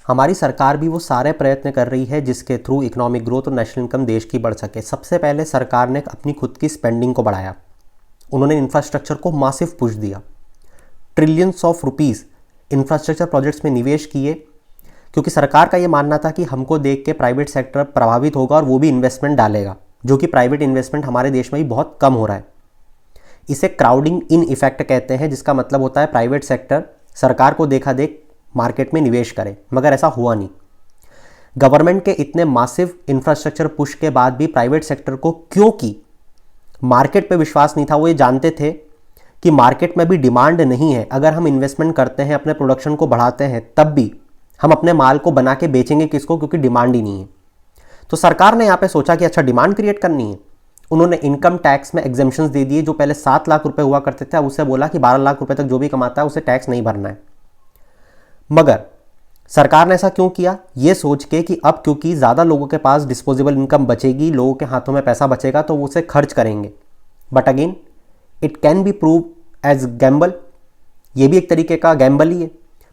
हमारी सरकार भी वो सारे प्रयत्न कर रही है जिसके थ्रू इकोनॉमिक ग्रोथ और नेशनल इनकम देश की बढ़ सके। सबसे पहले सरकार ने अपनी खुद की स्पेंडिंग को बढ़ाया, उन्होंने इंफ्रास्ट्रक्चर को मासिव पुश दिया, trillions of rupees infrastructure projects में निवेश किए, क्योंकि सरकार का ये मानना था कि हमको देख के प्राइवेट सेक्टर प्रभावित होगा और वो भी इन्वेस्टमेंट डालेगा, जो कि प्राइवेट इन्वेस्टमेंट हमारे देश में भी बहुत कम हो रहा है। इसे क्राउडिंग इन इफेक्ट कहते हैं, जिसका मतलब होता है प्राइवेट सेक्टर सरकार को देखा देख मार्केट में निवेश करे, मगर ऐसा हुआ नहीं। गवर्नमेंट के इतने मासिव इंफ्रास्ट्रक्चर पुश के बाद भी प्राइवेट सेक्टर को, क्योंकि मार्केट पे विश्वास नहीं था, वो ये जानते थे कि मार्केट में भी डिमांड नहीं है, अगर हम इन्वेस्टमेंट करते हैं, अपने प्रोडक्शन को बढ़ाते हैं, तब भी हम अपने माल को बना के बेचेंगे किसको, क्योंकि डिमांड ही नहीं है। तो सरकार ने यहाँ पे सोचा कि अच्छा डिमांड क्रिएट करनी है, उन्होंने इनकम टैक्स में एग्जेम्पशंस दे दिए। जो पहले 7 लाख रुपए हुआ करते थे, अब उससे बोला कि 12 लाख रुपए तक जो भी कमाता है उसे टैक्स नहीं भरना है। मगर सरकार ने ऐसा क्यों किया, ये सोच के कि अब क्योंकि ज़्यादा लोगों के पास डिस्पोजेबल इनकम बचेगी, लोगों के हाथों में पैसा बचेगा, तो वो उसे खर्च करेंगे। But again it can be prove as gamble, ये भी एक तरीके का गैम्बल ही है।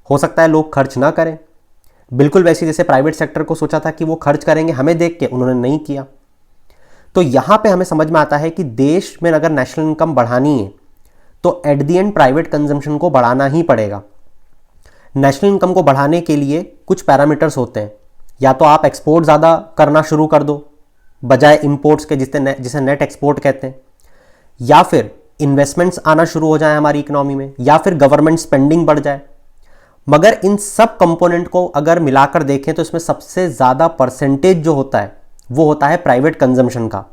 हो सकता है लोग खर्च ना करें, बिल्कुल वैसे जैसे प्राइवेट सेक्टर को सोचा था कि वो खर्च करेंगे हमें देख के, उन्होंने नहीं किया। तो यहाँ पे हमें समझ में आता है कि देश में अगर नेशनल इनकम बढ़ानी है तो at the end private consumption को बढ़ाना ही पड़ेगा। नेशनल इनकम को बढ़ाने के लिए कुछ पैरामीटर्स होते हैं, या तो आप एक्सपोर्ट ज़्यादा करना शुरू कर दो बजाय इंपोर्ट्स के, जिसे नेट एक्सपोर्ट कहते हैं, या फिर इन्वेस्टमेंट्स आना शुरू हो जाए हमारी इकोनॉमी में, या फिर गवर्नमेंट स्पेंडिंग बढ़ जाए। मगर इन सब कंपोनेंट को अगर मिलाकर देखें तो इसमें सबसे ज़्यादा परसेंटेज जो होता है वो होता है प्राइवेट कंजम्पशन का।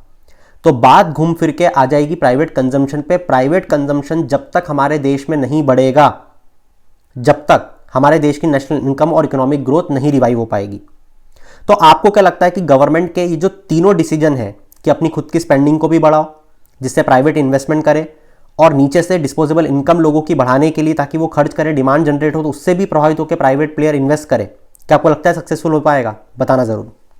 तो बात घूम फिर के आ जाएगी प्राइवेट कंजम्पशन पे। प्राइवेट कंजम्पशन जब तक हमारे देश में नहीं बढ़ेगा, जब तक हमारे देश की नेशनल इनकम और इकोनॉमिक ग्रोथ नहीं रिवाइव हो पाएगी। तो आपको क्या लगता है कि गवर्नमेंट के ये जो तीनों डिसीजन है कि अपनी खुद की स्पेंडिंग को भी बढ़ाओ जिससे प्राइवेट इन्वेस्टमेंट करे, और नीचे से डिस्पोजेबल इनकम लोगों की बढ़ाने के लिए ताकि वो खर्च करें, डिमांड जनरेट हो, तो उससे भी प्रभावित होकर प्राइवेट प्लेयर इन्वेस्ट करे, क्या आपको लगता है सक्सेसफुल हो पाएगा? बताना जरूर।